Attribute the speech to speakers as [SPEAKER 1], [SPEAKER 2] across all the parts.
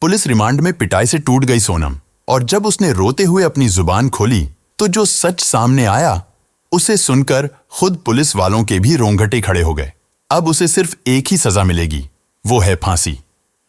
[SPEAKER 1] Police remand में पिटाई से टूट गई सोनम, और जब उसने रोते हुए अपनी जुबान खोली तो जो सच सामने आया उसे सुनकर खुद पुलिस वालों के भी रोंगटे खड़े हो गए। अब उसे सिर्फ एक ही सजा मिलेगी, वो है फांसी।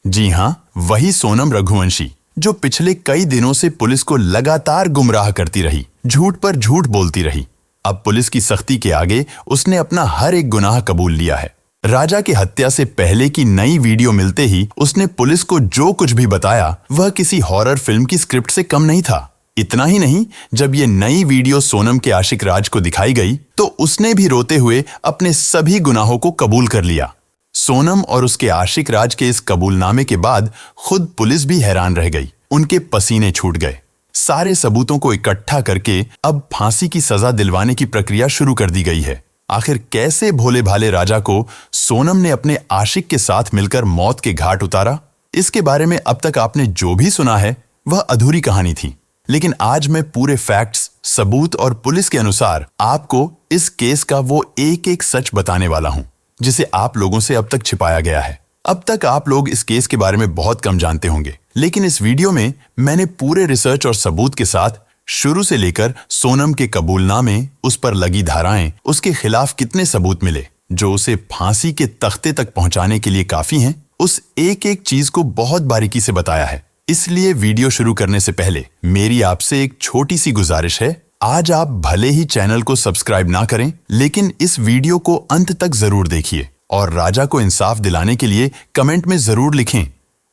[SPEAKER 1] जी हां, वही सोनम रघुवंशी जो पिछले कई दिनों से पुलिस को लगातार गुमराह करती रही, झूठ पर झूठ बोलती रही। अब पुलिस की सख्ती के आगे उसने अपना हर एक गुनाह कबूल लिया है। राजा की हत्या से पहले की नई वीडियो मिलते ही उसने पुलिस को जो कुछ भी बताया वह किसी हॉरर फिल्म की स्क्रिप्ट से कम नहीं था। इतना ही नहीं, जब ये नई वीडियो सोनम के आशिक राज को दिखाई गई तो उसने भी रोते हुए अपने सभी गुनाहों को कबूल कर लिया। सोनम और उसके आशिक राज के इस कबूलनामे के बाद खुद पुलिस भी हैरान रह गई। उनके पसीने छूट गए। सारे सबूतों को इकट्ठा करके अब फांसी की सजा दिलवाने की प्रक्रिया शुरू कर दी गई है। आखिर कैसे भोले भाले राजा को सोनम ने अपने आशिक के साथ मिलकर मौत के घाट उतारा, इसके बारे में अब तक आपने जो भी सुना है वह अधूरी कहानी थी। लेकिन आज मैं पूरे फैक्ट्स, सबूत और पुलिस के अनुसार आपको इस केस का वो एक एक सच बताने वाला हूं जिसे आप लोगों से अब तक छिपाया गया है। अब तक आप लोग इस केस के बारे में बहुत कम जानते होंगे, लेकिन इस वीडियो में मैंने पूरे रिसर्च और सबूत के साथ शुरू से लेकर सोनम के कबूलनामे, उस पर लगी धाराएं, उसके खिलाफ कितने सबूत मिले जो उसे फांसी के तख्ते तक पहुंचाने के लिए काफी हैं, उस एक एक चीज को बहुत बारीकी से बताया है। इसलिए वीडियो शुरू करने से पहले मेरी आपसे एक छोटी सी गुजारिश है। आज आप भले ही चैनल को सब्सक्राइब ना करें, लेकिन इस वीडियो को अंत तक जरूर देखिए और राजा को इंसाफ दिलाने के लिए कमेंट में जरूर लिखें,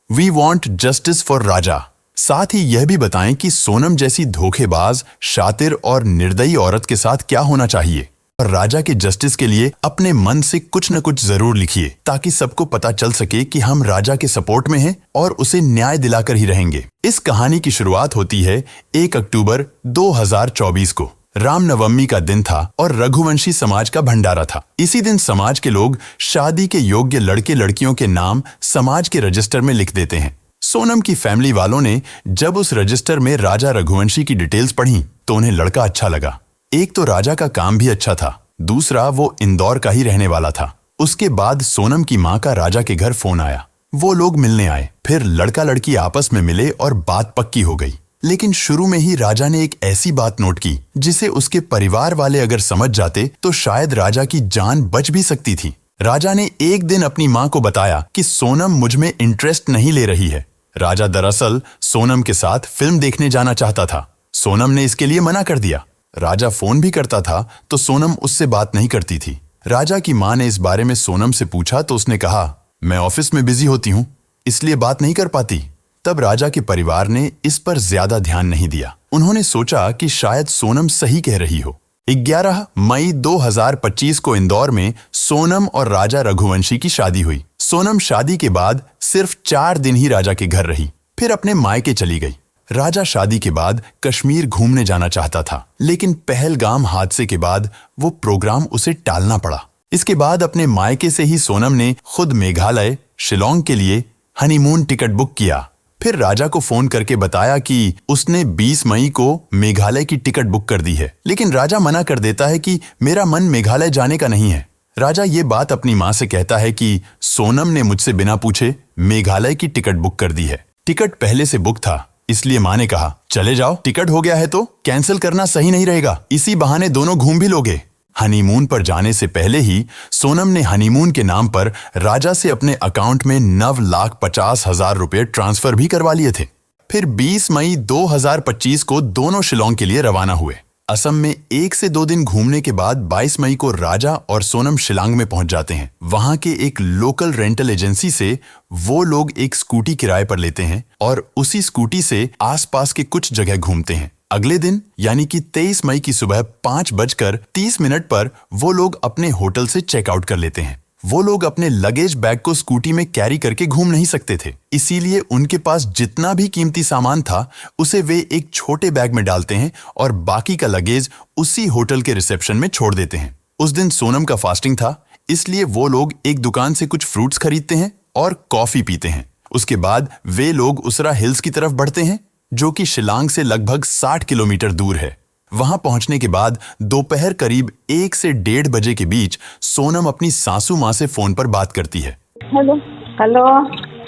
[SPEAKER 1] वी वॉन्ट जस्टिस फॉर राजा। साथ ही यह भी बताएं कि सोनम जैसी धोखेबाज, शातिर और निर्दयी औरत के साथ क्या होना चाहिए। और राजा के जस्टिस के लिए अपने मन से कुछ न कुछ जरूर लिखिए ताकि सबको पता चल सके कि हम राजा के सपोर्ट में हैं और उसे न्याय दिलाकर ही रहेंगे। इस कहानी की शुरुआत होती है 1 अक्टूबर 2024 को। रामनवमी का दिन था और रघुवंशी समाज का भंडारा था। इसी दिन समाज के लोग शादी के योग्य लड़के लड़कियों के नाम समाज के रजिस्टर में लिख देते हैं। सोनम की फैमिली वालों ने जब उस रजिस्टर में राजा रघुवंशी की डिटेल्स पढ़ी तो उन्हें लड़का अच्छा लगा। एक तो राजा का काम भी अच्छा था, दूसरा वो इंदौर का ही रहने वाला था। उसके बाद सोनम की माँ का राजा के घर फोन आया। वो लोग मिलने आए, फिर लड़का लड़की आपस में मिले और बात पक्की हो गई। लेकिन शुरू में ही राजा ने एक ऐसी बात नोट की जिसे उसके परिवार वाले अगर समझ जाते तो शायद राजा की जान बच भी सकती थी। राजा ने एक दिन अपनी माँ को बताया कि सोनम मुझ में इंटरेस्ट नहीं ले रही है। राजा दरअसल सोनम के साथ फिल्म देखने जाना चाहता था। सोनम ने इसके लिए मना कर दिया। राजा फोन भी करता था तो सोनम उससे बात नहीं करती थी। राजा की माँ ने इस बारे में सोनम से पूछा तो उसने कहा, मैं ऑफिस में बिजी होती हूँ इसलिए बात नहीं कर पाती। तब राजा के परिवार ने इस पर ज्यादा ध्यान नहीं दिया। उन्होंने सोचा कि शायद सोनम सही कह रही हो। 11 मई 2025 को इंदौर में सोनम और राजा रघुवंशी की शादी हुई। सोनम शादी के बाद सिर्फ 4 दिन ही राजा के घर रही, फिर अपने मायके चली गई। राजा शादी के बाद कश्मीर घूमने जाना चाहता था, लेकिन पहलगाम हादसे के बाद वो प्रोग्राम उसे टालना पड़ा। इसके बाद अपने मायके से ही सोनम ने खुद मेघालय, शिलोंग के लिए हनीमून टिकट बुक किया। फिर राजा को फोन करके बताया कि उसने 20 मई को मेघालय की टिकट बुक कर दी है, लेकिन राजा मना कर देता है कि मेरा मन मेघालय जाने का नहीं है। राजा ये बात अपनी माँ से कहता है कि सोनम ने मुझसे बिना पूछे मेघालय की टिकट बुक कर दी है। टिकट पहले से बुक था, इसलिए माँ ने कहा चले जाओ, टिकट हो गया है तो कैंसिल करना सही नहीं रहेगा, इसी बहाने दोनों घूम भी लोगे। हनीमून पर जाने से पहले ही सोनम ने हनीमून के नाम पर राजा से अपने अकाउंट में 9,50,000 रुपए ट्रांसफर भी करवा लिए थे। फिर 20 मई 2025 को दोनों शिलोंग के लिए रवाना हुए। असम में 1 से 2 दिन घूमने के बाद 22 मई को राजा और सोनम शिलांग में पहुंच जाते हैं। वहां के एक लोकल रेंटल एजेंसी से वो लोग एक स्कूटी किराए पर लेते हैं और उसी स्कूटी से आसपास के कुछ जगह घूमते हैं। अगले दिन यानी कि 23 मई की सुबह 5:30 पर वो लोग अपने होटल से चेकआउट कर लेते हैं। वो लोग अपने लगेज बैग को स्कूटी में कैरी करके घूम नहीं सकते थे, इसीलिए उनके पास जितना भी कीमती सामान था उसे वे एक छोटे बैग में डालते हैं और बाकी का लगेज उसी होटल के रिसेप्शन में छोड़ देते हैं। उस दिन सोनम का फास्टिंग था, इसलिए वो लोग एक दुकान से कुछ फ्रूट्स खरीदते हैं और कॉफी पीते हैं। उसके बाद वे लोग उसरा हिल्स की तरफ बढ़ते हैं, जो कि शिलांग से लगभग 60 किलोमीटर दूर है। वहां पहुंचने के बाद दोपहर करीब 1 से 1:30 बजे के बीच सोनम अपनी सासू माँ से फोन पर बात करती है।
[SPEAKER 2] Hello hello.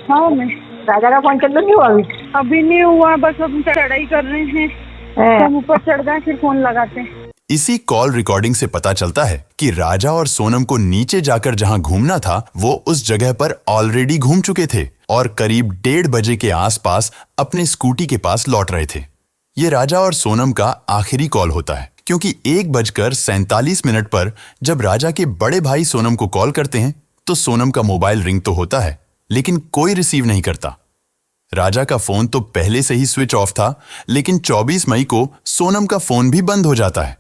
[SPEAKER 2] हाँ मैं राजा का फोन चालू नहीं हुआ अभी?
[SPEAKER 3] अभी नहीं हुआ, बस हम चढ़ाई कर रहे हैं,
[SPEAKER 2] हैं?
[SPEAKER 3] हम ऊपर चढ़ गए फिर फोन लगाते हैं।
[SPEAKER 1] इसी कॉल रिकॉर्डिंग से पता चलता है कि राजा और सोनम को नीचे जाकर जहां घूमना था वो उस जगह पर ऑलरेडी घूम चुके थे और करीब 1:30 बजे के आसपास अपने स्कूटी के पास लौट रहे थे। ये राजा और सोनम का आखिरी कॉल होता है, क्योंकि 1:47 पर जब राजा के बड़े भाई सोनम को कॉल करते हैं तो सोनम का मोबाइल रिंग तो होता है लेकिन कोई रिसीव नहीं करता। राजा का फोन तो पहले से ही स्विच ऑफ था, लेकिन 24 मई को सोनम का फोन भी बंद हो जाता है।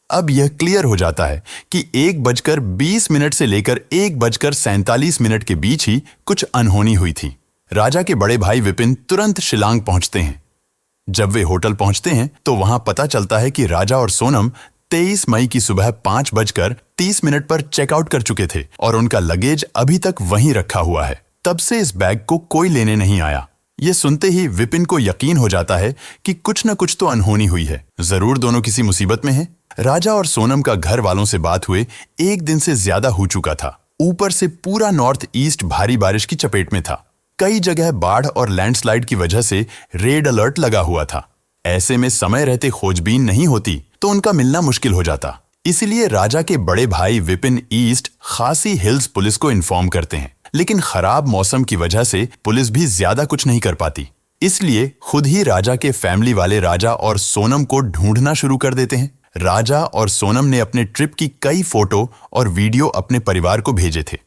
[SPEAKER 1] अब यह क्लियर हो जाता है कि 1:20 से लेकर 1:47 के बीच ही कुछ अनहोनी हुई थी। राजा के बड़े भाई विपिन तुरंत शिलांग पहुंचते हैं। जब वे होटल पहुंचते हैं तो वहां पता चलता है कि राजा और सोनम 23 मई की सुबह 5:30 पर चेकआउट कर चुके थे और उनका लगेज अभी तक वहीं रखा हुआ है। तब से इस बैग को कोई लेने नहीं आया। ये सुनते ही विपिन को यकीन हो जाता है कि कुछ न कुछ तो अनहोनी हुई है, जरूर दोनों किसी मुसीबत में हैं। राजा और सोनम का घर वालों से बात हुए 1 दिन से ज्यादा हो चुका था। ऊपर से पूरा नॉर्थ ईस्ट भारी बारिश की चपेट में था। कई जगह बाढ़ और लैंडस्लाइड की वजह से रेड अलर्ट लगा हुआ था। ऐसे में समय रहते खोजबीन नहीं होती तो उनका मिलना मुश्किल हो जाता। इसलिए राजा के बड़े भाई विपिन ईस्ट खासी हिल्स पुलिस को इन्फॉर्म करते हैं, लेकिन खराब मौसम की वजह से पुलिस भी ज्यादा कुछ नहीं कर पाती। इसलिए खुद ही राजा के फैमिली वाले राजा और सोनम को ढूंढना शुरू कर देते हैं। राजा और सोनम ने अपने ट्रिप की कई फोटो और वीडियो अपने परिवार को भेजे थे।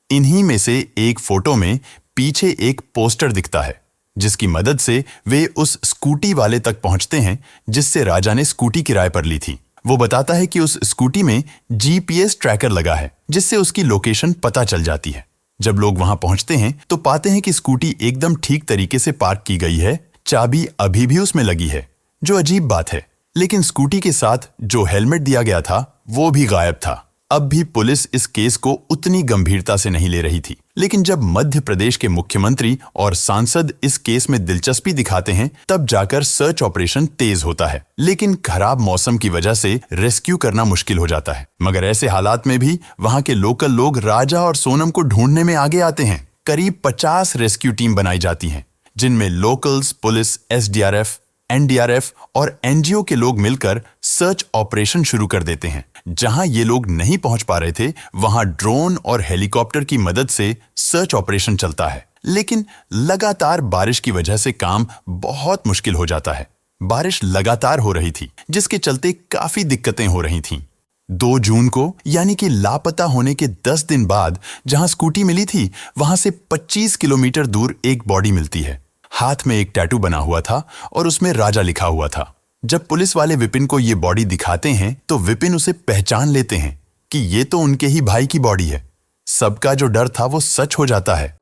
[SPEAKER 1] इन्हीं में से एक फोटो में पीछे एक पोस्टर दिखता है, जिसकी मदद से वे उस स्कूटी वाले तक पहुंचते हैं जिससे राजा ने स्कूटी किराए पर ली थी। वो बताता है कि उस स्कूटी में जीपीएस ट्रैकर लगा है, जिससे उसकी लोकेशन पता चल जाती है। जब लोग वहां पहुंचते हैं तो पाते हैं कि स्कूटी एकदम ठीक तरीके से पार्क की गई है, चाबी अभी भी उसमें लगी है, जो अजीब बात है। लेकिन स्कूटी के साथ जो हेलमेट दिया गया था वो भी गायब था। अब भी पुलिस इस केस को उतनी गंभीरता से नहीं ले रही थी, लेकिन जब मध्य प्रदेश के मुख्यमंत्री और सांसद इस केस में दिलचस्पी दिखाते हैं तब जाकर सर्च ऑपरेशन तेज होता है। लेकिन खराब मौसम की वजह से रेस्क्यू करना मुश्किल हो जाता है। मगर ऐसे हालात में भी वहां के लोकल लोग राजा और सोनम को ढूंढने में आगे आते हैं। करीब 50 रेस्क्यू टीम बनाई जाती हैं, जिनमें लोकल्स, पुलिस, एसडीआरएफ, एनडीआरएफ और एनजीओ के लोग मिलकर सर्च ऑपरेशन शुरू कर देते हैं। जहां ये लोग नहीं पहुंच पा रहे थे वहां ड्रोन और हेलीकॉप्टर की मदद से सर्च ऑपरेशन चलता है, लेकिन लगातार बारिश की वजह से काम बहुत मुश्किल हो जाता है। बारिश लगातार हो रही थी, जिसके चलते काफी दिक्कतें हो रही थीं। 2 जून को यानी कि लापता होने के 10 दिन बाद जहां स्कूटी मिली थी वहां से 25 किलोमीटर दूर एक बॉडी मिलती है। हाथ में एक टैटू बना हुआ था और उसमें राजा लिखा हुआ था। जब पुलिस वाले विपिन को ये बॉडी दिखाते हैं तो विपिन उसे पहचान लेते हैं कि ये तो उनके ही भाई की बॉडी है। सबका जो डर था वो सच हो जाता है।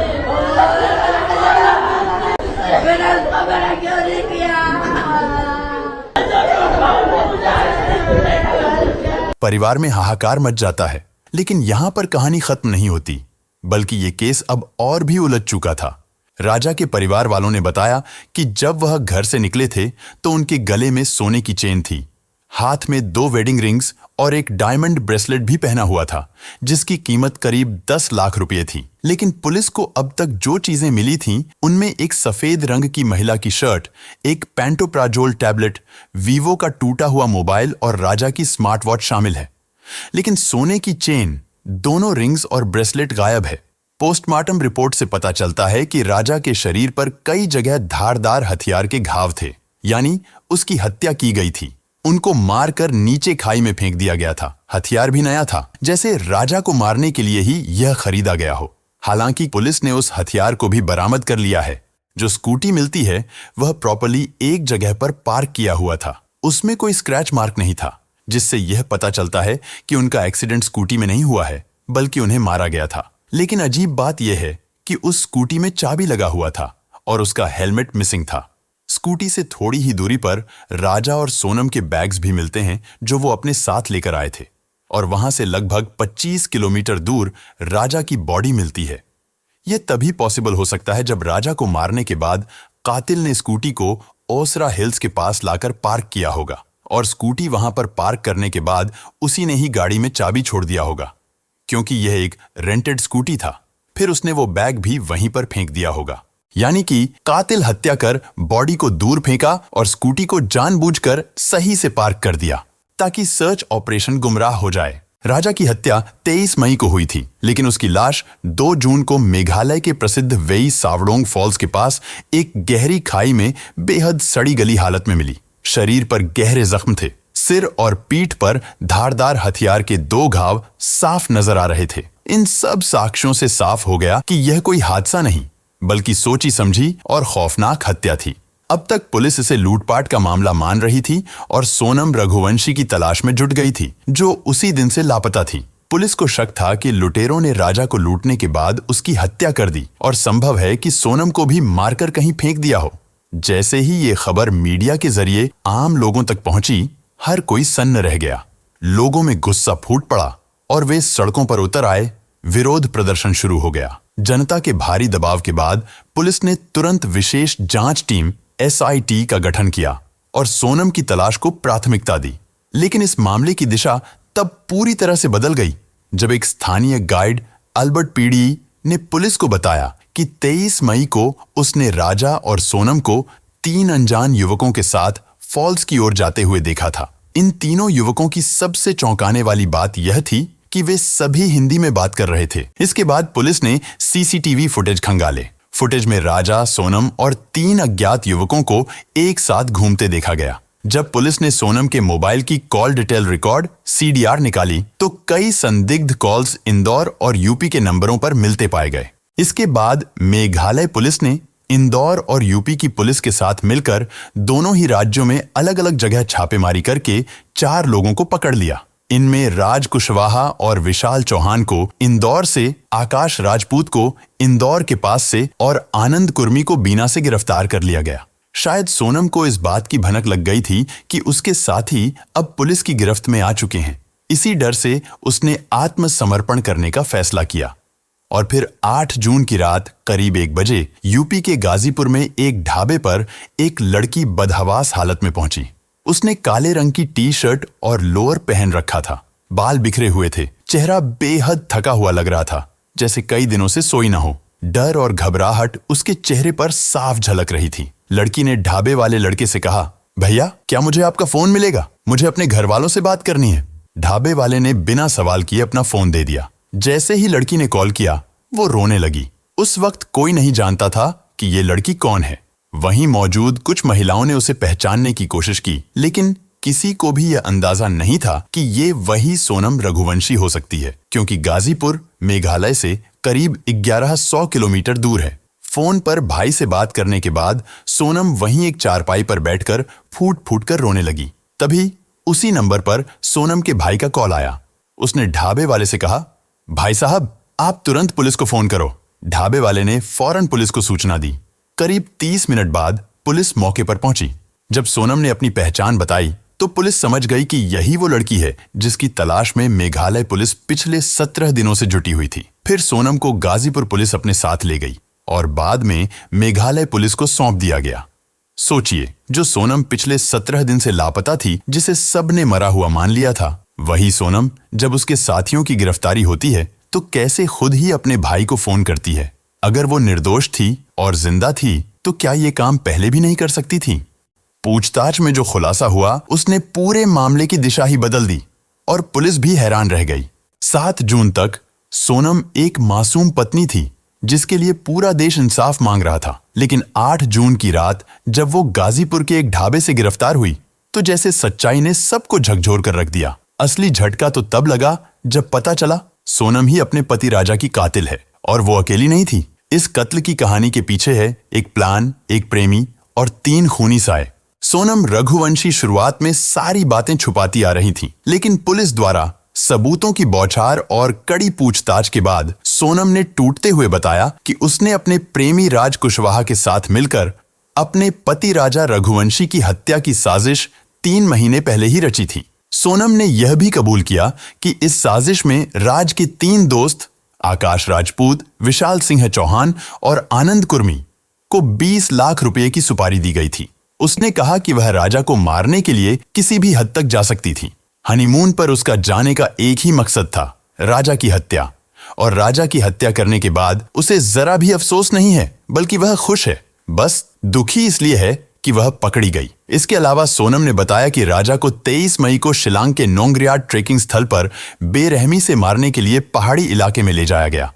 [SPEAKER 1] परिवार में हाहाकार मच जाता है, लेकिन यहां पर कहानी खत्म नहीं होती, बल्कि ये केस अब और भी उलझ चुका था। राजा के परिवार वालों ने बताया कि जब वह घर से निकले थे तो उनके गले में सोने की चेन थी, हाथ में 2 वेडिंग रिंग्स और एक डायमंड ब्रेसलेट भी पहना हुआ था, जिसकी कीमत करीब 10 लाख रुपए थी। लेकिन पुलिस को अब तक जो चीजें मिली थीं, उनमें एक सफेद रंग की महिला की शर्ट, एक पैंटोप्राजोल टैबलेट, वीवो का टूटा हुआ मोबाइल और राजा की स्मार्ट वॉच शामिल है। लेकिन सोने की चेन, दोनों रिंग्स और ब्रेसलेट गायब है। पोस्टमार्टम रिपोर्ट से पता चलता है कि राजा के शरीर पर कई जगह धारदार हथियार के घाव थे, यानी उसकी हत्या की गई थी। उनको मारकर नीचे खाई में फेंक दिया गया था। हथियार भी नया था, जैसे राजा को मारने के लिए ही यह खरीदा गया हो। हालांकि पुलिस ने उस हथियार को भी बरामद कर लिया है। जो स्कूटी मिलती है वह प्रॉपर्ली एक जगह पर पार्क किया हुआ था। उसमें कोई स्क्रैच मार्क नहीं था, जिससे यह पता चलता है कि उनका एक्सीडेंट स्कूटी में नहीं हुआ है, बल्कि उन्हें मारा गया था। लेकिन अजीब बात यह है कि उस स्कूटी में चाबी लगा हुआ था और उसका हेलमेट मिसिंग था। स्कूटी से थोड़ी ही दूरी पर राजा और सोनम के बैग्स भी मिलते हैं, जो वो अपने साथ लेकर आए थे, और वहां से लगभग 25 किलोमीटर दूर राजा की बॉडी मिलती है। यह तभी पॉसिबल हो सकता है जब राजा को मारने के बाद कातिल ने स्कूटी को ओसरा हिल्स के पास लाकर पार्क किया होगा, और स्कूटी वहां पर पार्क करने के बाद उसी ने ही गाड़ी में चाबी छोड़ दिया होगा। क्योंकि यह एक रेंटेड स्कूटी था, फिर उसने वो बैग भी वहीं पर फेंक दिया होगा। यानी कि कातिल हत्या कर बॉडी को दूर फेंका और स्कूटी को जानबूझकर सही से पार्क कर दिया ताकि सर्च ऑपरेशन गुमराह हो जाए। राजा की हत्या 23 मई को हुई थी, लेकिन उसकी लाश 2 जून को मेघालय के प्रसिद्ध वेई सावडोंग फॉल्स के पास एक गहरी खाई में बेहद सड़ी गली हालत में मिली। शरीर पर गहरे जख्म थे। सिर और पीठ पर धारदार हथियार के 2 घाव साफ नजर आ रहे थे। इन सब साक्ष्यों से साफ हो गया कि यह कोई हादसा नहीं, बल्कि सोची समझी और खौफनाक हत्या थी। अब तक पुलिस इसे लूटपाट का मामला मान रही थी और सोनम रघुवंशी की तलाश में जुट गई थी, जो उसी दिन से लापता थी। पुलिस को शक था कि लुटेरों ने राजा को लूटने के बाद उसकी हत्या कर दी और संभव है कि सोनम को भी मारकर कहीं फेंक दिया हो। जैसे ही ये खबर मीडिया के जरिए आम लोगों तक पहुंची, हर कोई सन्न रह गया। लोगों में गुस्सा फूट पड़ा और वे सड़कों पर उतर आए। विरोध प्रदर्शन शुरू हो गया। जनता के भारी दबाव के बाद पुलिस ने तुरंत विशेष जांच टीम SIT का गठन किया और सोनम की तलाश को प्राथमिकता दी। लेकिन इस मामले की दिशा तब पूरी तरह से बदल गई जब एक स्थानीय गाइड अल्बर्ट पीडी ने पुलिस को बताया कि 23 मई को उसने राजा और सोनम को 3 अनजान युवकों के साथ फॉल्स की ओर जाते हुए देखा था। इन तीनों युवकों की सबसे चौंकाने वाली बात यह थी कि वे सभी हिंदी में बात कर रहे थे। इसके बाद पुलिस ने CCTV फुटेज खंगाले। फुटेज में राजा, सोनम और 3 अज्ञात युवकों को एक साथ घूमते देखा गया। जब पुलिस ने सोनम के मोबाइल की कॉल डिटेल रिकॉर्ड CDR निकाली, तो कई संदिग्ध कॉल्स इंदौर और यूपी के नंबरों पर मिलते पाए गए। इसके बाद मेघालय पुलिस ने इंदौर और यूपी की पुलिस के साथ मिलकर दोनों ही राज्यों में अलग अलग जगह छापेमारी करके 4 लोगों को पकड़ लिया। इनमें राज कुशवाहा और विशाल चौहान को इंदौर से, आकाश राजपूत को इंदौर के पास से और आनंद कुर्मी को बीना से गिरफ्तार कर लिया गया। शायद सोनम को इस बात की भनक लग गई थी कि उसके साथी अब पुलिस की गिरफ्त में आ चुके हैं। इसी डर से उसने आत्मसमर्पण करने का फैसला किया और फिर 8 जून की रात करीब 1 बजे यूपी के गाजीपुर में एक ढाबे पर एक लड़की बदहवास हालत में पहुंची। उसने काले रंग की टी-शर्ट और लोअर पहन रखा था। बाल बिखरे हुए थे। चेहरा बेहद थका हुआ लग रहा था, जैसे कई दिनों से सोई ना हो। डर और घबराहट उसके चेहरे पर साफ झलक रही थी। लड़की ने ढाबे वाले लड़के से कहा, भैया क्या मुझे आपका फोन मिलेगा? मुझे अपने घर वालों से बात करनी है। ढाबे वाले ने बिना सवाल किए अपना फोन दे दिया। जैसे ही लड़की ने कॉल किया, वो रोने लगी। उस वक्त कोई नहीं जानता था कि ये लड़की कौन है। वहीं मौजूद कुछ महिलाओं ने उसे पहचानने की कोशिश की, लेकिन किसी को भी यह अंदाजा नहीं था कि ये वही सोनम रघुवंशी हो सकती है, क्योंकि गाजीपुर मेघालय से करीब 1100 किलोमीटर दूर है। फोन पर भाई से बात करने के बाद सोनम वहीं एक चारपाई पर बैठकर फूट फूट कर रोने लगी। तभी उसी नंबर पर सोनम के भाई का कॉल आया। उसने ढाबे वाले से कहा, भाई साहब आप तुरंत पुलिस को फोन करो। ढाबे वाले ने फौरन पुलिस को सूचना दी। करीब 30 मिनट बाद पुलिस मौके पर पहुंची। जब सोनम ने अपनी पहचान बताई तो पुलिस समझ गई कि यही वो लड़की है जिसकी तलाश में मेघालय पुलिस पिछले 17 दिनों से जुटी हुई थी। फिर सोनम को गाजीपुर पुलिस अपने साथ ले गई और बाद में मेघालय पुलिस को सौंप दिया गया। सोचिए, जो सोनम पिछले 17 दिन से लापता थी, जिसे सबने मरा हुआ मान लिया था, वही सोनम जब उसके साथियों की गिरफ्तारी होती है तो कैसे खुद ही अपने भाई को फोन करती है। अगर वो निर्दोष थी और जिंदा थी तो क्या ये काम पहले भी नहीं कर सकती थी? पूछताछ में जो खुलासा हुआ उसने पूरे मामले की दिशा ही बदल दी और पुलिस भी हैरान रह गई। 7 जून तक सोनम एक मासूम पत्नी थी जिसके लिए पूरा देश इंसाफ मांग रहा था। लेकिन 8 जून की रात जब वो गाजीपुर के एक ढाबे से गिरफ्तार हुई तो जैसे सच्चाई ने सबको झकझोर कर रख दिया। असली झटका तो तब लगा जब पता चला सोनम ही अपने पति राजा की कातिल है, और वो अकेली नहीं थी। इस कत्ल की कहानी के पीछे है एक प्लान, एक प्रेमी और 3 खूनी साए। सोनम रघुवंशी शुरुआत में सारी बातें छुपाती आ रही थी, लेकिन पुलिस द्वारा सबूतों की बौछार और कड़ी पूछताछ के बाद सोनम ने टूटते हुए बताया कि उसने अपने प्रेमी राज कुशवाहा के साथ मिलकर अपने पति राजा रघुवंशी की हत्या की साजिश 3 महीने पहले ही रची थी। सोनम ने यह भी कबूल किया कि इस साजिश में राज के 3 दोस्त आकाश राजपूत, विशाल सिंह चौहान और आनंद कुर्मी को 20 लाख रुपए की सुपारी दी गई थी। उसने कहा कि वह राजा को मारने के लिए किसी भी हद तक जा सकती थी। हनीमून पर उसका जाने का एक ही मकसद था, राजा की हत्या। और राजा की हत्या करने के बाद उसे जरा भी अफसोस नहीं है, बल्कि वह खुश है। बस दुखी इसलिए है कि वह पकड़ी गई। इसके अलावा सोनम ने बताया कि राजा को 23 मई को शिलांग के नोंगरियाट ट्रेकिंग स्थल पर बेरहमी से मारने के लिए पहाड़ी इलाके में ले जाया गया।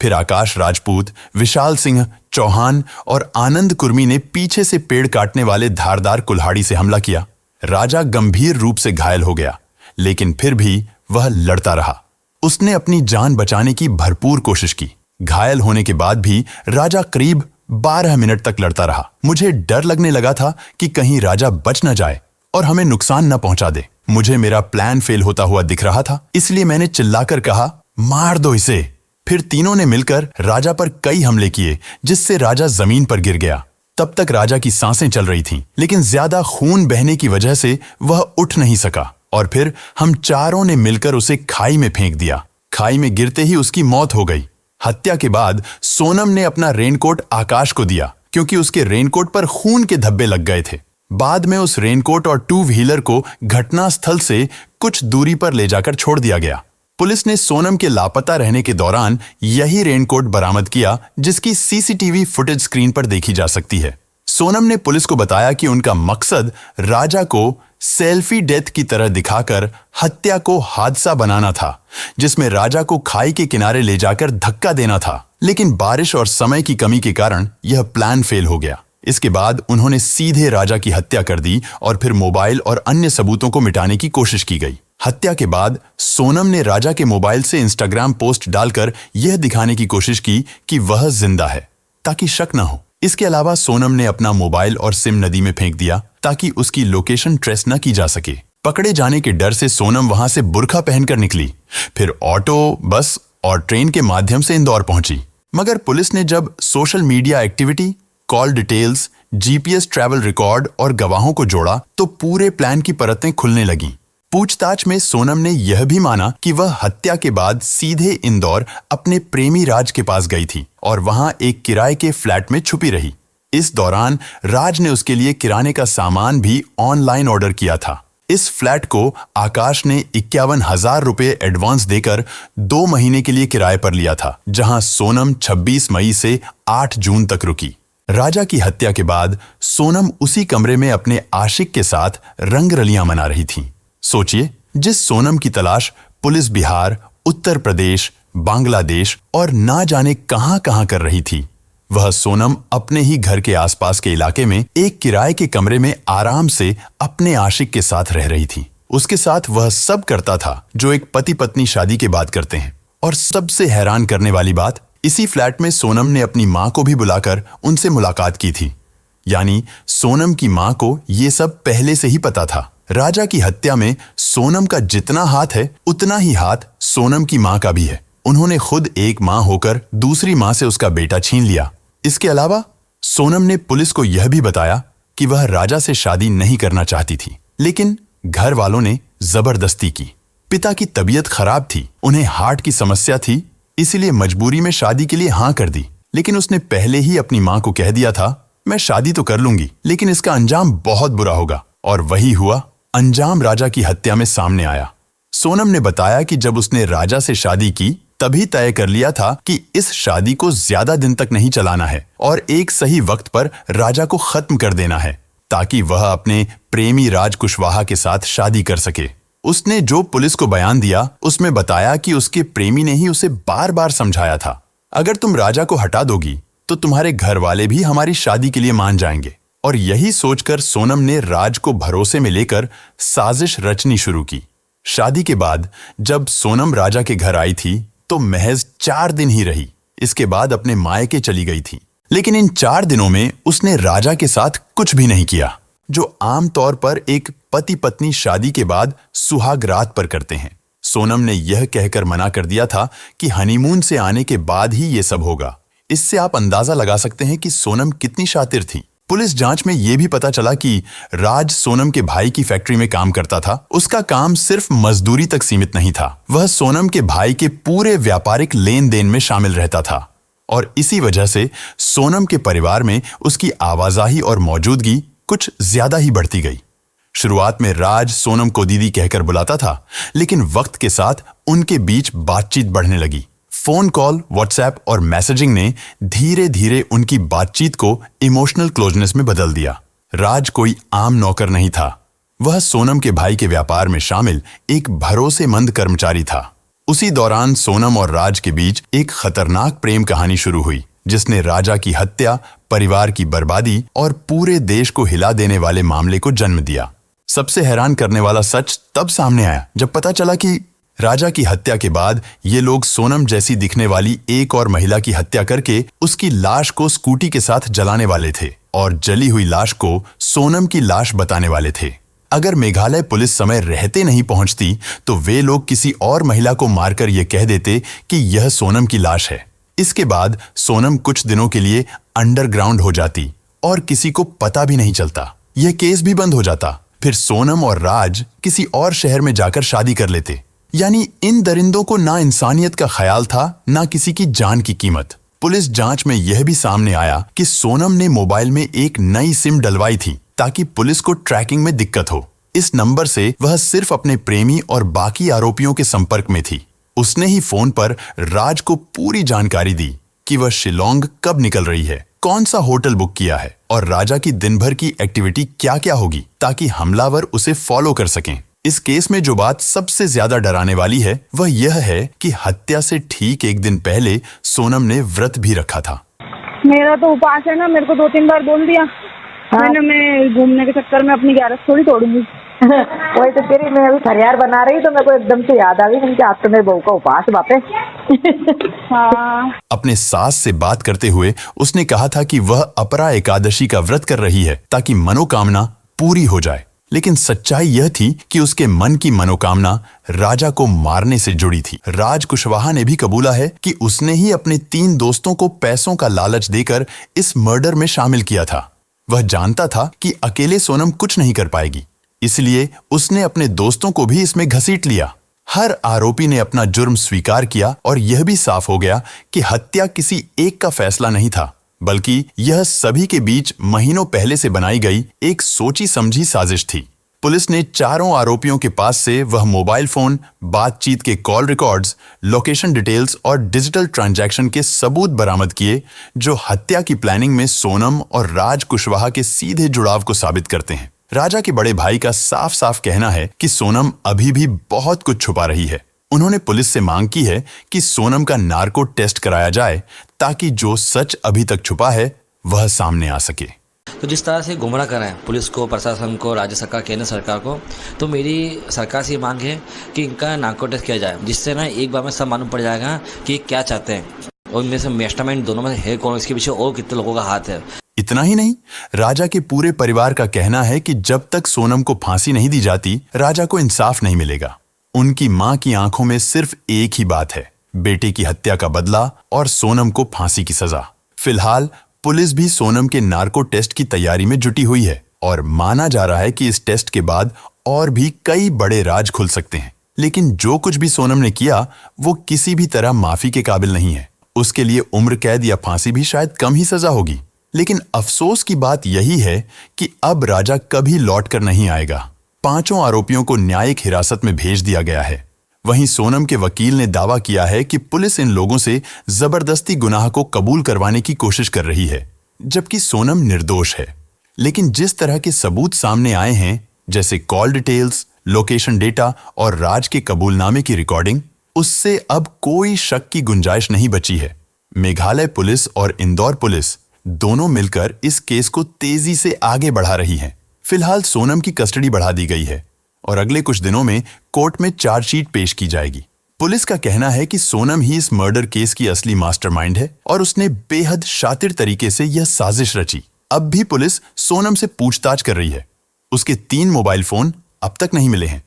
[SPEAKER 1] फिर आकाश राजपूत, विशाल सिंह चौहान और आनंद कुर्मी ने पीछे से पेड़ काटने वाले धारदार कुल्हाड़ी से हमला किया। राजा गंभीर रूप से घायल हो गया, लेकिन फिर भी वह लड़ता रहा। उसने अपनी जान बचाने की भरपूर कोशिश की। घायल होने के बाद भी राजा करीब 12 मिनट तक लड़ता रहा। मुझे डर लगने लगा था कि कहीं राजा बच न जाए और हमें नुकसान न पहुंचा दे। मुझे मेरा प्लान फेल होता हुआ दिख रहा था, इसलिए मैंने चिल्लाकर कहा, मार दो इसे। फिर तीनों ने मिलकर राजा पर कई हमले किए, जिससे राजा जमीन पर गिर गया। तब तक राजा की सांसें चल रही थीं, लेकिन ज्यादा खून बहने की वजह से वह उठ नहीं सका और फिर हम चारों ने मिलकर उसे खाई में फेंक दिया। खाई में गिरते ही उसकी मौत हो गई। हत्या के बाद सोनम ने अपना रेनकोट आकाश को दिया, क्योंकि उसके रेनकोट पर खून के धब्बे लग गए थे। बाद में उस रेनकोट और 2 व्हीलर को घटनास्थल से कुछ दूरी पर ले जाकर छोड़ दिया गया। पुलिस ने सोनम के लापता रहने के दौरान यही रेनकोट बरामद किया, जिसकी सीसीटीवी फुटेज स्क्रीन पर देखी जा सकती है। सोनम ने पुलिस को बताया कि उनका मकसद राजा को सेल्फी डेथ की तरह दिखाकर हत्या को हादसा बनाना था, जिसमें राजा को खाई के किनारे ले जाकर धक्का देना था। लेकिन बारिश और समय की कमी के कारण यह प्लान फेल हो गया। इसके बाद उन्होंने सीधे राजा की हत्या कर दी और फिर मोबाइल और अन्य सबूतों को मिटाने की कोशिश की गई। हत्या के बाद सोनम ने राजा के मोबाइल से इंस्टाग्राम पोस्ट डालकर यह दिखाने की कोशिश की कि वह जिंदा है, ताकि शक न हो। इसके अलावा सोनम ने अपना मोबाइल और सिम नदी में फेंक दिया, ताकि उसकी लोकेशन ट्रेस न की जा सके। पकड़े जाने के डर से सोनम वहां से बुर्का पहनकर निकली, फिर ऑटो, बस और ट्रेन के माध्यम से इंदौर पहुंची। मगर पुलिस ने जब social media activity, call details, GPS travel record और गवाहों को जोड़ा तो पूरे प्लान की परतें खुलने लगीं। पूछताछ में सोनम ने यह भी माना कि वह हत्या के बाद सीधे इंदौर अपने प्रेमी राज के पास गई थी और वहां एक किराए के फ्लैट में छुपी रही। इस दौरान राज ने उसके लिए किराने का सामान भी ऑनलाइन ऑर्डर किया था। इस फ्लैट को आकाश ने 51,000 रुपए एडवांस देकर 2 महीने के लिए किराए पर लिया था, जहां सोनम 26 मई से 8 जून तक रुकी। राजा की हत्या के बाद सोनम उसी कमरे में अपने आशिक के साथ रंगरलियां मना रही थी। सोचिए, जिस सोनम की तलाश पुलिस बिहार, उत्तर प्रदेश, बांग्लादेश और ना जाने कहां कहां कर रही थी, वह सोनम अपने ही घर के आसपास के इलाके में एक किराए के कमरे में आराम से अपने आशिक के साथ रह रही थी। उसके साथ वह सब करता था जो एक पति पत्नी शादी के बाद करते हैं। और सबसे हैरान करने वाली बात, इसी फ्लैट में सोनम ने अपनी मां को भी बुलाकर उनसे मुलाकात की थी। यानी सोनम की मां को ये सब पहले से ही पता था। राजा की हत्या में सोनम का जितना हाथ है, उतना ही हाथ सोनम की मां का भी है। उन्होंने खुद एक मां होकर दूसरी मां से उसका बेटा छीन लिया। इसके अलावा सोनम ने पुलिस को यह भी बताया कि वह राजा से शादी नहीं करना चाहती थी, लेकिन घर वालों ने जबरदस्ती की। पिता की तबीयत खराब थी, उन्हें हार्ट की समस्या थी, इसलिए मजबूरी में शादी के लिए हाँ कर दी। लेकिन उसने पहले ही अपनी मां को कह दिया था, मैं शादी तो कर लूंगी, लेकिन इसका अंजाम बहुत बुरा होगा। और वही हुआ। अंजाम राजा की हत्या में सामने आया। सोनम ने बताया कि जब उसने राजा से शादी की, तभी तय कर लिया था कि इस शादी को ज्यादा दिन तक नहीं चलाना है और एक सही वक्त पर राजा को खत्म कर देना है, ताकि वह अपने प्रेमी राज कुशवाहा के साथ शादी कर सके। उसने जो पुलिस को बयान दिया, उसमें बताया कि उसके प्रेमी ने ही उसे बार बार समझाया था, अगर तुम राजा को हटा दोगी तो तुम्हारे घर वाले भी हमारी शादी के लिए मान जाएंगे। और यही सोचकर सोनम ने राज को भरोसे में लेकर साजिश रचनी शुरू की। शादी के बाद जब सोनम राजा के घर आई थी तो महज 4 दिन ही रही। इसके बाद अपने मायके चली गई थी। लेकिन इन 4 दिनों में उसने राजा के साथ कुछ भी नहीं किया, जो आमतौर पर एक पति पत्नी शादी के बाद सुहाग रात पर करते हैं। सोनम ने यह कहकर मना कर दिया था कि हनीमून से आने के बाद ही ये सब होगा। इससे आप अंदाजा लगा सकते हैं कि सोनम कितनी शातिर थी। पुलिस जांच में यह भी पता चला कि राज सोनम के भाई की फैक्ट्री में काम करता था। उसका काम सिर्फ मजदूरी तक सीमित नहीं था, वह सोनम के भाई के पूरे व्यापारिक लेन देन में शामिल रहता था। और इसी वजह से सोनम के परिवार में उसकी आवाजाही और मौजूदगी कुछ ज्यादा ही बढ़ती गई। शुरुआत में राज सोनम को दीदी कहकर बुलाता था, लेकिन वक्त के साथ उनके बीच बातचीत बढ़ने लगी। फोन कॉल, व्हाट्सएप और मैसेजिंग ने धीरे धीरे उनकी बातचीत को इमोशनल क्लोजनेस में बदल दिया। राज कोई आम नौकर नहीं था, वह सोनम के भाई के व्यापार में शामिल एक भरोसेमंद कर्मचारी था। उसी दौरान सोनम और राज के बीच एक खतरनाक प्रेम कहानी शुरू हुई, जिसने राजा की हत्या, परिवार की बर्बादी और पूरे देश को हिला देने वाले मामले को जन्म दिया। सबसे हैरान करने वाला सच तब सामने आया जब पता चला कि राजा की हत्या के बाद ये लोग सोनम जैसी दिखने वाली एक और महिला की हत्या करके उसकी लाश को स्कूटी के साथ जलाने वाले थे और जली हुई लाश को सोनम की लाश बताने वाले थे। अगर मेघालय पुलिस समय रहते नहीं पहुंचती तो वे लोग किसी और महिला को मारकर यह कह देते कि यह सोनम की लाश है। इसके बाद सोनम कुछ दिनों के लिए अंडरग्राउंड हो जाती और किसी को पता भी नहीं चलता। यह केस भी बंद हो जाता। फिर सोनम और राज किसी और शहर में जाकर शादी कर लेते। यानी इन दरिंदों को ना इंसानियत का ख्याल था, ना किसी की जान की कीमत। पुलिस जांच में यह भी सामने आया कि सोनम ने मोबाइल में एक नई सिम डलवाई थी ताकि पुलिस को ट्रैकिंग में दिक्कत हो। इस नंबर से वह सिर्फ अपने प्रेमी और बाकी आरोपियों के संपर्क में थी। उसने ही फोन पर राज को पूरी जानकारी दी कि वह शिलोंग कब निकल रही है, कौन सा होटल बुक किया है और राजा की दिन भर की एक्टिविटी क्या क्या होगी, ताकि हमलावर उसे फॉलो कर सकें। इस केस में जो बात सबसे ज्यादा डराने वाली है वह यह है कि हत्या से ठीक एक दिन पहले सोनम ने व्रत भी रखा था।
[SPEAKER 3] मेरा तो उपास है ना, मेरे को 2-3 बार बोल दिया। मैं घूमने के चक्कर में अपनी 11 थोड़ी तोड़ूंगी।
[SPEAKER 2] वही तो तेरी, मैं अभी फरियाद बना रही तो मेरे को एकदम से याद आ गई कि आज तो मेरे बहू का उपास बापे।
[SPEAKER 3] हाँ।
[SPEAKER 1] अपने सास से बात करते हुए उसने कहा था कि वह अपरा एकादशी का व्रत कर रही है ताकि मनोकामना पूरी हो जाए। लेकिन सच्चाई यह थी कि उसके मन की मनोकामना राजा को मारने से जुड़ी थी। राज कुशवाहा ने भी कबूला है कि उसने ही अपने 3 दोस्तों को पैसों का लालच देकर इस मर्डर में शामिल किया था। वह जानता था कि अकेले सोनम कुछ नहीं कर पाएगी, इसलिए उसने अपने दोस्तों को भी इसमें घसीट लिया। हर आरोपी ने अपना जुर्म स्वीकार किया और यह भी साफ हो गया कि हत्या किसी एक का फैसला नहीं था, बल्कि यह सभी के बीच महीनों पहले से बनाई गई एक सोची समझी साजिश थी। पुलिस ने चारों आरोपियों के पास से वह मोबाइल फोन, बातचीत के कॉल रिकॉर्ड्स, लोकेशन डिटेल्स और डिजिटल ट्रांजैक्शन के सबूत बरामद किए, जो हत्या की प्लानिंग में सोनम और राज कुशवाहा के सीधे जुड़ाव को साबित करते हैं। राजा के बड़े भाई का साफ साफ कहना है कि सोनम अभी भी बहुत कुछ छुपा रही है। उन्होंने पुलिस से मांग की है कि सोनम का नार्को टेस्ट कराया जाए ताकि जो सच अभी तक छुपा है वह सामने आ सके।
[SPEAKER 4] तो जिस तरह से गुमराह कर रहे हैं पुलिस को, प्रशासन को, राज्य सरकार, केंद्र सरकार को, तो मेरी सरकार से ये मांग है कि इनका नार्को टेस्ट किया जाए, जिससे ना एक बार में सब मालूम पड़ जाएगा कि क्या चाहते हैं और इनमें से मास्टरमाइंड दोनों में है कौन, इसके पीछे और कितने लोगों का हाथ है।
[SPEAKER 1] इतना ही नहीं, राजा के पूरे परिवार का कहना है कि जब तक सोनम को फांसी नहीं दी जाती, राजा को इंसाफ नहीं मिलेगा। उनकी मां की आंखों में सिर्फ एक ही बात है, बेटे की हत्या का बदला और सोनम को फांसी की सजा। फिलहाल पुलिस भी सोनम के नार्को टेस्ट की तैयारी में जुटी हुई है और माना जा रहा है कि इस टेस्ट के बाद और भी कई बड़े राज खुल सकते हैं। लेकिन जो कुछ भी सोनम ने किया वो किसी भी तरह माफी के काबिल नहीं है। उसके लिए उम्र कैद या फांसी भी शायद कम ही सजा होगी। लेकिन अफसोस की बात यही है कि अब राजा कभी लौट कर नहीं आएगा। 5 आरोपियों को न्यायिक हिरासत में भेज दिया गया है। वहीं सोनम के वकील ने दावा किया है कि पुलिस इन लोगों से जबरदस्ती गुनाह को कबूल करवाने की कोशिश कर रही है, जबकि सोनम निर्दोष है। लेकिन जिस तरह के सबूत सामने आए हैं, जैसे कॉल डिटेल्स, लोकेशन डेटा और राज के कबूलनामे की रिकॉर्डिंग, उससे अब कोई शक की गुंजाइश नहीं बची है। मेघालय पुलिस और इंदौर पुलिस दोनों मिलकर इस केस को तेजी से आगे बढ़ा रही हैं। फिलहाल सोनम की कस्टडी बढ़ा दी गई है और अगले कुछ दिनों में कोर्ट में चार्जशीट पेश की जाएगी। पुलिस का कहना है कि सोनम ही इस मर्डर केस की असली मास्टरमाइंड है और उसने बेहद शातिर तरीके से यह साजिश रची। अब भी पुलिस सोनम से पूछताछ कर रही है। उसके 3 मोबाइल फोन अब तक नहीं मिले हैं।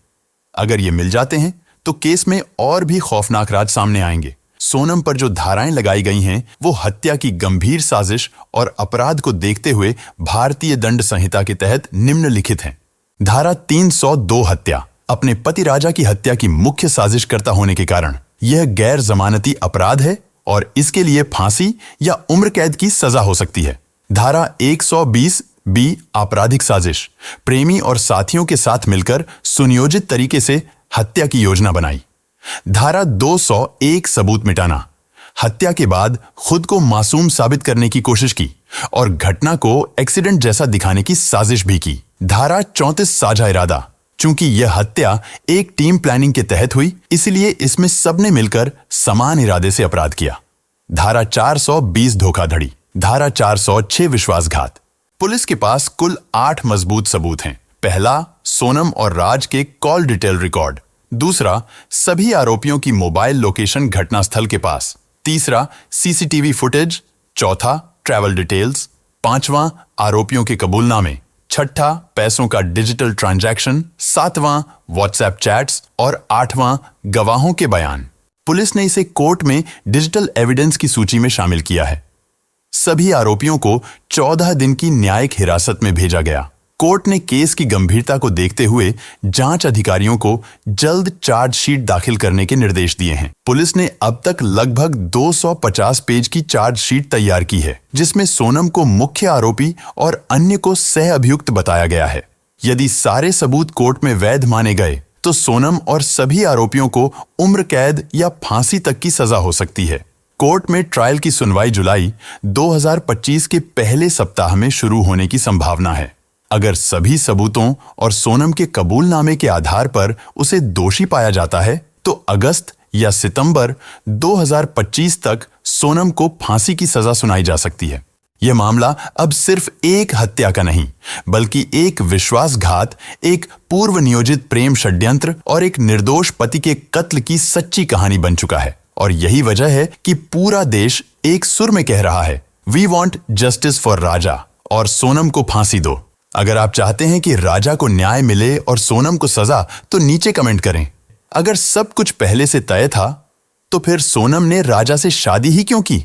[SPEAKER 1] अगर ये मिल जाते हैं तो केस में और भी खौफनाक राज सामने आएंगे। सोनम पर जो धाराएं लगाई गई हैं वो हत्या की गंभीर साजिश और अपराध को देखते हुए भारतीय दंड संहिता के तहत निम्नलिखित हैं। धारा 302 हत्या। अपने पति राजा की हत्या की मुख्य साजिशकर्ता होने के कारण यह गैर जमानती अपराध है और इसके लिए फांसी या उम्र कैद की सजा हो सकती है। धारा 120 बी आपराधिक साजिश। प्रेमी और साथियों के साथ मिलकर सुनियोजित तरीके से हत्या की योजना बनाई। धारा 201 सबूत मिटाना। हत्या के बाद खुद को मासूम साबित करने की कोशिश की और घटना को एक्सीडेंट जैसा दिखाने की साजिश भी की। धारा 34 साझा इरादा। चूंकि यह हत्या एक टीम प्लानिंग के तहत हुई, इसलिए इसमें सबने मिलकर समान इरादे से अपराध किया। धारा 420 धोखाधड़ी। धारा 406 विश्वासघात। पुलिस के पास कुल 8 मजबूत सबूत हैं। पहला, सोनम और राज के कॉल डिटेल रिकॉर्ड। दूसरा, सभी आरोपियों की मोबाइल लोकेशन घटनास्थल के पास। तीसरा, सीसीटीवी फुटेज। चौथा, ट्रैवल डिटेल्स। पांचवां, आरोपियों के कबूलनामे। छठा, पैसों का डिजिटल ट्रांजैक्शन। सातवां, व्हाट्सएप चैट्स। और आठवां, गवाहों के बयान। पुलिस ने इसे कोर्ट में डिजिटल एविडेंस की सूची में शामिल किया है। सभी आरोपियों को 14 दिन की न्यायिक हिरासत में भेजा गया। कोर्ट ने केस की गंभीरता को देखते हुए जांच अधिकारियों को जल्द चार्जशीट दाखिल करने के निर्देश दिए हैं। पुलिस ने अब तक लगभग 250 पेज की चार्जशीट तैयार की है, जिसमें सोनम को मुख्य आरोपी और अन्य को सह अभियुक्त बताया गया है। यदि सारे सबूत कोर्ट में वैध माने गए तो सोनम और सभी आरोपियों को उम्र कैद या फांसी तक की सजा हो सकती है। कोर्ट में ट्रायल की सुनवाई जुलाई 2025 के पहले सप्ताह में शुरू होने की संभावना है। अगर सभी सबूतों और सोनम के कबूलनामे के आधार पर उसे दोषी पाया जाता है तो अगस्त या सितंबर 2025 तक सोनम को फांसी की सजा सुनाई जा सकती है। यह मामला अब सिर्फ एक हत्या का नहीं, बल्कि एक विश्वासघात, एक पूर्व नियोजित प्रेम षड्यंत्र और एक निर्दोष पति के कत्ल की सच्ची कहानी बन चुका है। और यही वजह है कि पूरा देश एक सुर में कह रहा है, वी वॉन्ट जस्टिस फॉर राजा और सोनम को फांसी दो। अगर आप चाहते हैं कि राजा को न्याय मिले और सोनम को सजा, तो नीचे कमेंट करें। अगर सब कुछ पहले से तय था तो फिर सोनम ने राजा से शादी ही क्यों की?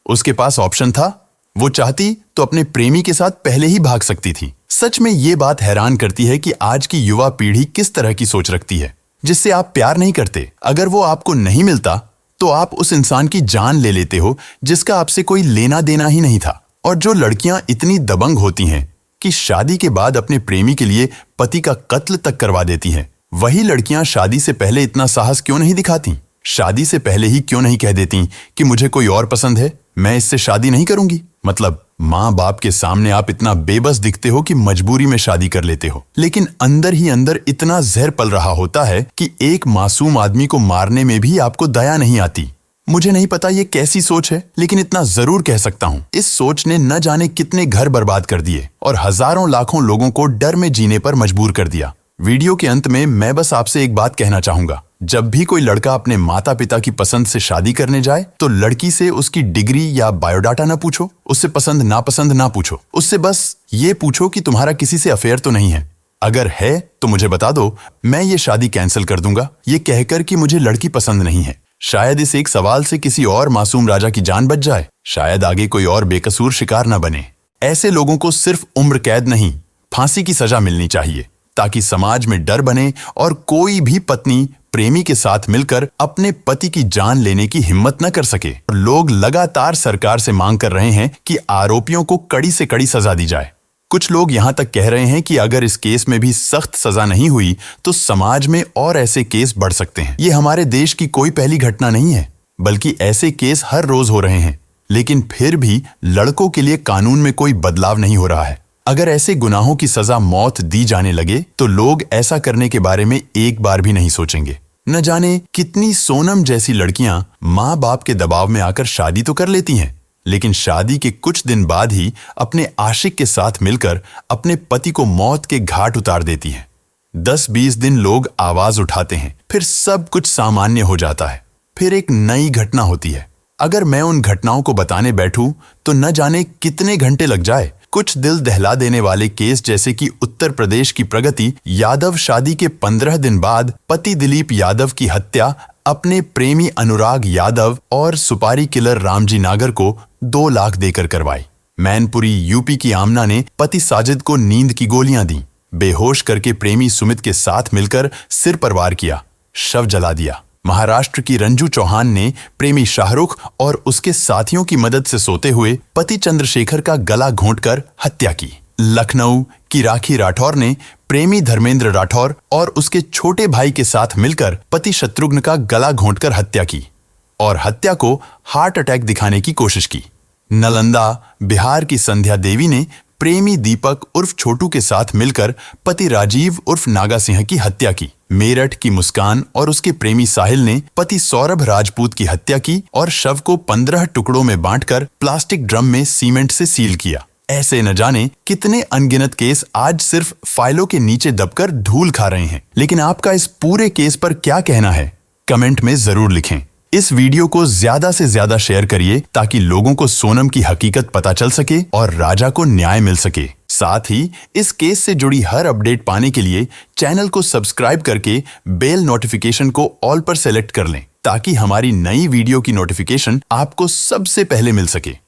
[SPEAKER 1] उसके पास ऑप्शन था। वो चाहती तो अपने प्रेमी के साथ पहले ही भाग सकती थी। सच में ये बात हैरान करती है कि आज की युवा पीढ़ी किस तरह की सोच रखती है। जिससे आप प्यार नहीं करते, अगर वो आपको नहीं मिलता तो आप उस इंसान की जान ले लेते हो जिसका आपसे कोई लेना देना ही नहीं था। और जो लड़कियां इतनी दबंग होती हैं कि शादी के बाद अपने प्रेमी के लिए पति का कत्ल तक करवा देती हैं, वही लड़कियां शादी से पहले इतना साहस क्यों नहीं दिखाती? शादी से पहले ही क्यों नहीं कह देती कि मुझे कोई और पसंद है, मैं इससे शादी नहीं करूंगी? मतलब माँ बाप के सामने आप इतना बेबस दिखते हो कि मजबूरी में शादी कर लेते हो, लेकिन अंदर ही अंदर इतना जहर पल रहा होता है कि एक मासूम आदमी को मारने में भी आपको दया नहीं आती। मुझे नहीं पता ये कैसी सोच है, लेकिन इतना जरूर कह सकता हूँ, इस सोच ने न जाने कितने घर बर्बाद कर दिए और हजारों लाखों लोगों को डर में जीने पर मजबूर कर दिया। वीडियो के अंत में मैं बस आपसे एक बात कहना चाहूंगा, जब भी कोई लड़का अपने माता पिता की पसंद से शादी करने जाए तो लड़की से उसकी डिग्री या बायोडाटा ना पूछो, उससे पसंद नापसंद ना पूछो, उससे बस ये पूछो कि तुम्हारा किसी से अफेयर तो नहीं है। अगर है तो मुझे बता दो, मैं ये शादी कैंसिल कर दूंगा, ये कहकर कि मुझे लड़की पसंद नहीं है। शायद इस एक सवाल से किसी और मासूम राजा की जान बच जाए, शायद आगे कोई और बेकसूर शिकार न बने। ऐसे लोगों को सिर्फ उम्र कैद नहीं, फांसी की सजा मिलनी चाहिए, ताकि समाज में डर बने और कोई भी पत्नी प्रेमी के साथ मिलकर अपने पति की जान लेने की हिम्मत न कर सके। लोग लगातार सरकार से मांग कर रहे हैं कि आरोपियों को कड़ी से कड़ी सजा दी जाए। कुछ लोग यहां तक कह रहे हैं कि अगर इस केस में भी सख्त सजा नहीं हुई तो समाज में और ऐसे केस बढ़ सकते हैं। ये हमारे देश की कोई पहली घटना नहीं है, बल्कि ऐसे केस हर रोज हो रहे हैं, लेकिन फिर भी लड़कों के लिए कानून में कोई बदलाव नहीं हो रहा है। अगर ऐसे गुनाहों की सजा मौत दी जाने लगे तो लोग ऐसा करने के बारे में एक बार भी नहीं सोचेंगे। न जाने कितनी सोनम जैसी लड़कियां माँ बाप के दबाव में आकर शादी तो कर लेती हैं, लेकिन शादी के कुछ दिन बाद ही अपने आशिक के साथ मिलकर अपने पति को मौत के घाट उतार देती हैं। 10-20 दिन लोग आवाज उठाते हैं, फिर सब कुछ सामान्य हो जाता है, फिर एक नई घटना होती है। अगर मैं उन घटनाओं को बताने बैठूं तो न जाने कितने घंटे लग जाए। कुछ दिल दहला देने वाले केस जैसे कि उत्तर प्रदेश की प्रगति यादव शादी के 15 दिन बाद पति दिलीप यादव की हत्या अपने प्रेमी अनुराग यादव और सुपारी किलर रामजी नागर को 2 लाख देकर करवाई। मैनपुरी यूपी की आमना ने पति साजिद को नींद की गोलियां दी, बेहोश करके प्रेमी सुमित के साथ मिलकर सिर पर वार किया, शव जला दिया। महाराष्ट्र की रंजू चौहान ने प्रेमी शाहरुख और उसके साथियों की मदद से सोते हुए पति चंद्रशेखर का गला घोंटकर हत्या की। लखनऊ की राखी राठौर ने प्रेमी धर्मेंद्र राठौर और उसके छोटे भाई के साथ मिलकर पति शत्रुघ्न का गला घोंटकर हत्या की। और हत्या को हार्ट अटैक दिखाने की कोशिश की। नालंदा बिहार की संध्या देवी ने प्रेमी दीपक उर्फ छोटू के साथ मिलकर पति राजीव उर्फ नागा सिंह की हत्या की। मेरठ की मुस्कान और उसके प्रेमी साहिल ने पति सौरभ राजपूत की हत्या की और शव को 15 टुकड़ों में बांटकर प्लास्टिक ड्रम में सीमेंट से सील किया। ऐसे न जाने कितने अनगिनत केस आज सिर्फ फाइलों के नीचे दबकर धूल खा रहे हैं। लेकिन आपका इस पूरे केस पर क्या कहना है, कमेंट में जरूर लिखें। इस वीडियो को ज्यादा से ज्यादा शेयर करिए ताकि लोगों को सोनम की हकीकत पता चल सके और राजा को न्याय मिल सके। साथ ही इस केस से जुड़ी हर अपडेट पाने के लिए चैनल को सब्सक्राइब करके बेल नोटिफिकेशन को ऑल पर सेलेक्ट कर लें ताकि हमारी नई वीडियो की नोटिफिकेशन आपको सबसे पहले मिल सके।